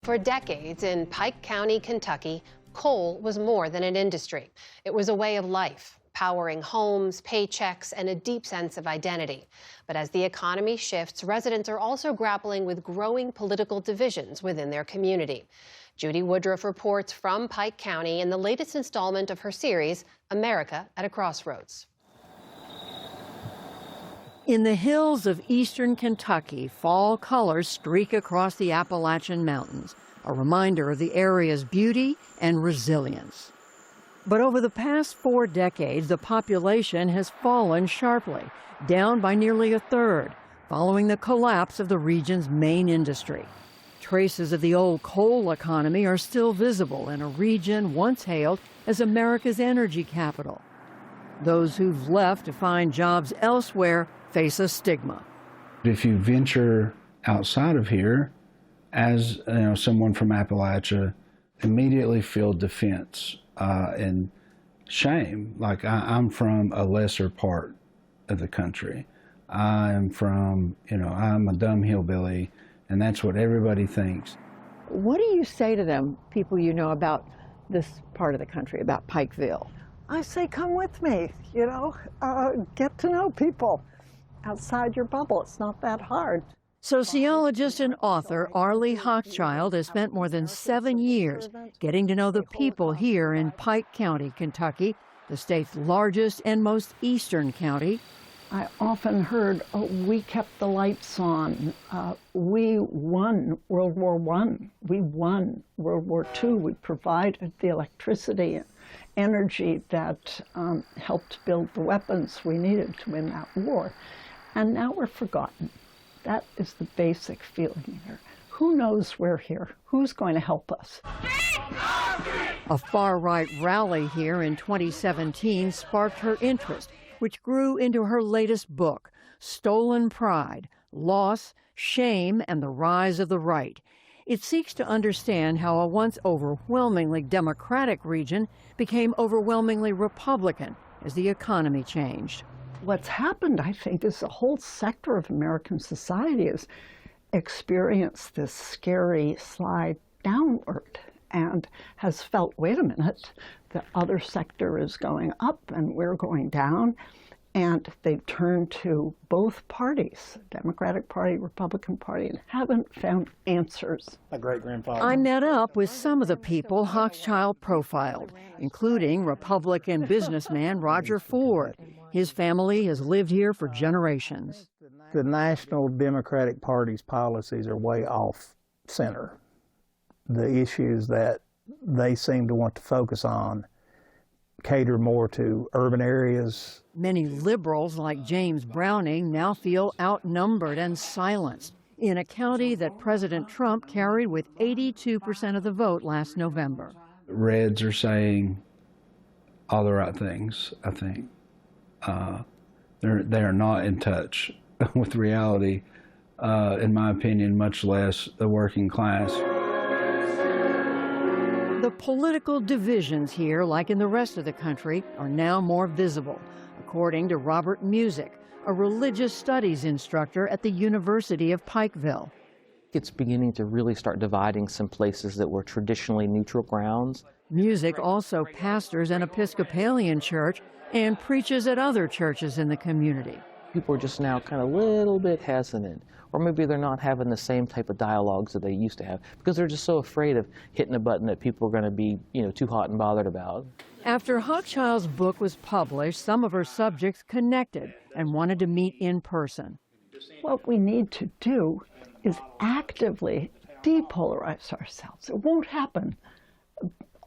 For decades in Pike County, Kentucky, coal was more than an industry. It was a way of life, powering homes, paychecks, and a deep sense of identity. But as the economy shifts, residents are also grappling with growing political divisions within their community. Judy Woodruff reports from Pike County in the latest installment of her series, America at a Crossroads. In the hills of eastern Kentucky, fall colors streak across the Appalachian Mountains, a reminder of the area's beauty and resilience. But over the past 4 decades, the population has fallen sharply, down by nearly a third, following the collapse of the region's main industry. Traces of the old coal economy are still visible in a region once hailed as America's energy capital. Those who've left to find jobs elsewhere face a stigma. If you venture outside of here, as someone from Appalachia, immediately feel defense and shame. Like I'm from a lesser part of the country. I'm from, I'm a dumb hillbilly, and that's what everybody thinks. What do you say to them, people you know about this part of the country, about Pikeville? I say, come with me, get to know people outside your bubble. It's not that hard. Sociologist and author Arlie Hochschild has spent more than 7 years getting to know the people here in Pike County, Kentucky, the state's largest and most eastern county. I often heard, oh, we kept the lights on. We won World War I. We won World War II. We provided the electricity and energy that helped build the weapons we needed to win that war. And now we're forgotten. That is the basic feeling here. Who knows we're here? Who's going to help us? A far-right rally here in 2017 sparked her interest, which grew into her latest book, Stolen Pride, Loss, Shame, and the Rise of the Right. It seeks to understand how a once overwhelmingly Democratic region became overwhelmingly Republican as the economy changed. What's happened, I think, is a whole sector of American society has experienced this scary slide downward and has felt, wait a minute, the other sector is going up and we're going down. And they've turned to both parties, Democratic Party, Republican Party, and haven't found answers. My great-grandfather. I met up with some of the people Hochschild profiled, including Republican businessman Roger Ford. His family has lived here for generations. The National Democratic Party's policies are way off center. The issues that they seem to want to focus on cater more to urban areas. Many liberals like James Browning now feel outnumbered and silenced in a county that President Trump carried with 82% of the vote last November. Reds are saying all the right things, I think. They are not in touch with reality, in my opinion, much less the working class. The political divisions here, like in the rest of the country, are now more visible, according to Robert Music, a religious studies instructor at the University of Pikeville. It's beginning to really start dividing some places that were traditionally neutral grounds. Music also pastors an Episcopalian church and preaches at other churches in the community. People are just now kind of a little bit hesitant, or maybe they're not having the same type of dialogues that they used to have because they're just so afraid of hitting a button that people are going to be, too hot and bothered about. After Hochschild's book was published, some of her subjects connected and wanted to meet in person. What we need to do is actively depolarize ourselves. It won't happen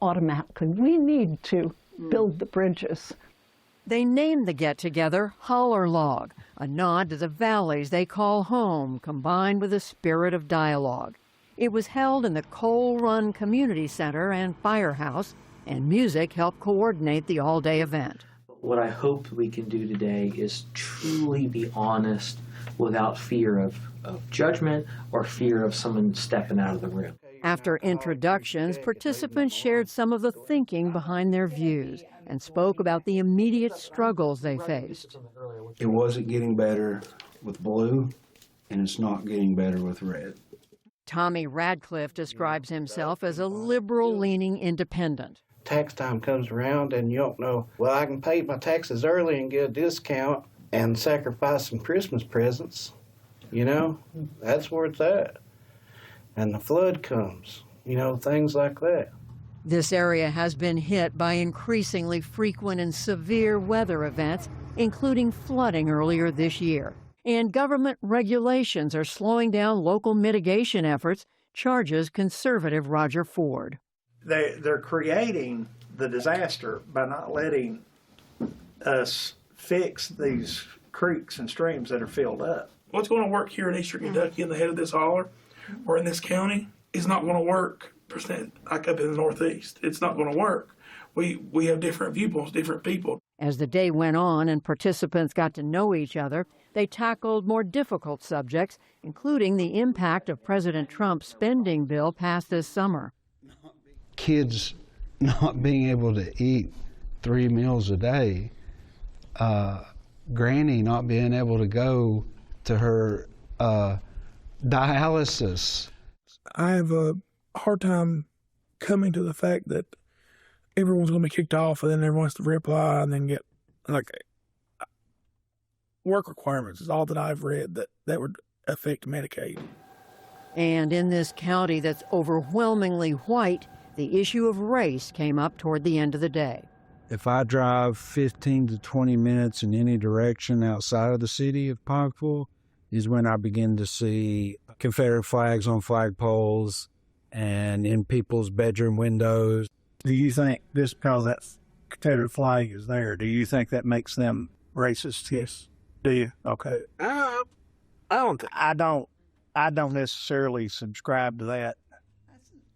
automatically. We need to build the bridges. They named the get-together Holler Log, a nod to the valleys they call home, combined with a spirit of dialogue. It was held in the Coal Run Community Center and Firehouse, and music helped coordinate the all-day event. What I hope we can do today is truly be honest without fear of judgment or fear of someone stepping out of the room. After introductions, participants shared some of the thinking behind their views and spoke about the immediate struggles they faced. It wasn't getting better with blue, and it's not getting better with red. Tommy Radcliffe describes himself as a liberal-leaning independent. Tax time comes around and you don't know, well, I can pay my taxes early and get a discount and sacrifice some Christmas presents. You know, that's where it's at. And the flood comes, you know, things like that. This area has been hit by increasingly frequent and severe weather events, including flooding earlier this year. And government regulations are slowing down local mitigation efforts, charges conservative Roger Ford. They're creating the disaster by not letting us fix these creeks and streams that are filled up. What's going to work here in eastern Kentucky in the head of this holler or in this county is not going to work like up in the Northeast. It's not going to work. We have different viewpoints, different people. As the day went on and participants got to know each other, they tackled more difficult subjects, including the impact of President Trump's spending bill passed this summer. Kids not being able to eat 3 meals a day, Granny not being able to go to her dialysis. I have a hard time coming to the fact that everyone's going to be kicked off and then everyone has to reapply and then get, like, work requirements is all that I've read that would affect Medicaid. And in this county that's overwhelmingly white, the issue of race came up toward the end of the day. If I drive 15 to 20 minutes in any direction outside of the city of Pikeville is when I begin to see Confederate flags on flagpoles and in people's bedroom windows. Do you think just because that Confederate flag is there, do you think that makes them racist? Yes. Do you? Okay. I don't necessarily subscribe to that.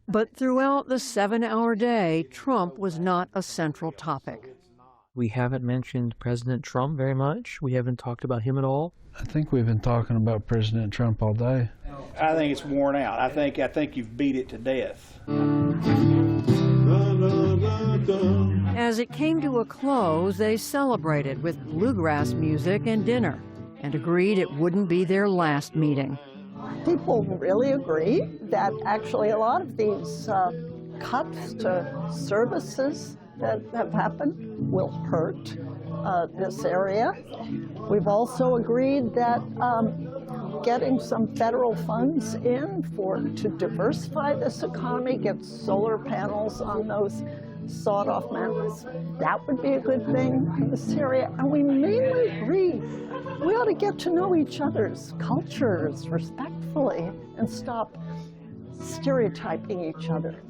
But throughout the 7-hour day, Trump was not a central topic. We haven't mentioned President Trump very much. We haven't talked about him at all. I think we've been talking about President Trump all day. I think it's worn out. I think you've beat it to death. As it came to a close, they celebrated with bluegrass music and dinner and agreed it wouldn't be their last meeting. People really agree that actually a lot of these cuts to services that have happened will hurt this area. We've also agreed that getting some federal funds in to diversify this economy, get solar panels on those sawed-off mountains, that would be a good thing in this area. And we mainly agree we ought to get to know each other's cultures respectfully and stop stereotyping each other.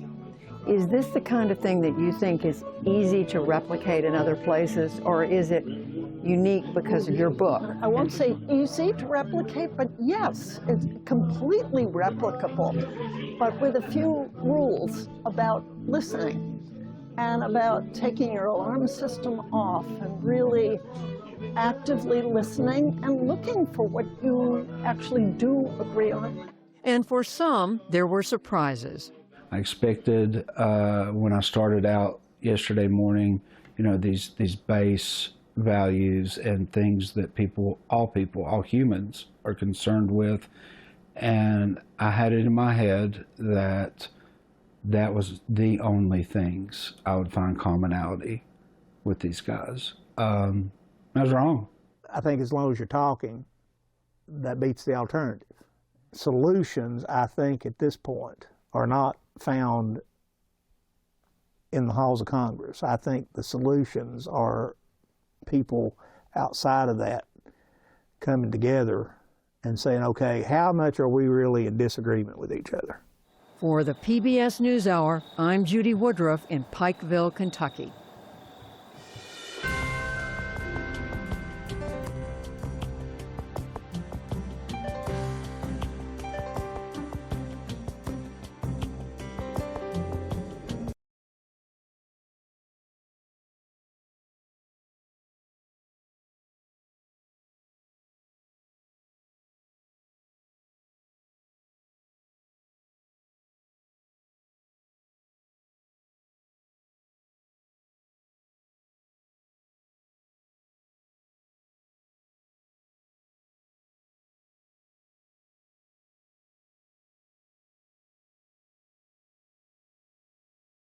Is this the kind of thing that you think is easy to replicate in other places, or is it unique because of your book? I won't say easy to replicate, but yes, it's completely replicable, but with a few rules about listening and about taking your alarm system off and really actively listening and looking for what you actually do agree on. And for some, there were surprises. I expected when I started out yesterday morning, you know, these base values and things that all humans are concerned with. And I had it in my head that was the only things I would find commonality with these guys. I was wrong. I think as long as you're talking, that beats the alternative. Solutions, I think, at this point are not found in the halls of Congress. I think the solutions are people outside of that coming together and saying, okay, how much are we really in disagreement with each other? For the PBS NewsHour, I'm Judy Woodruff in Pikeville, Kentucky.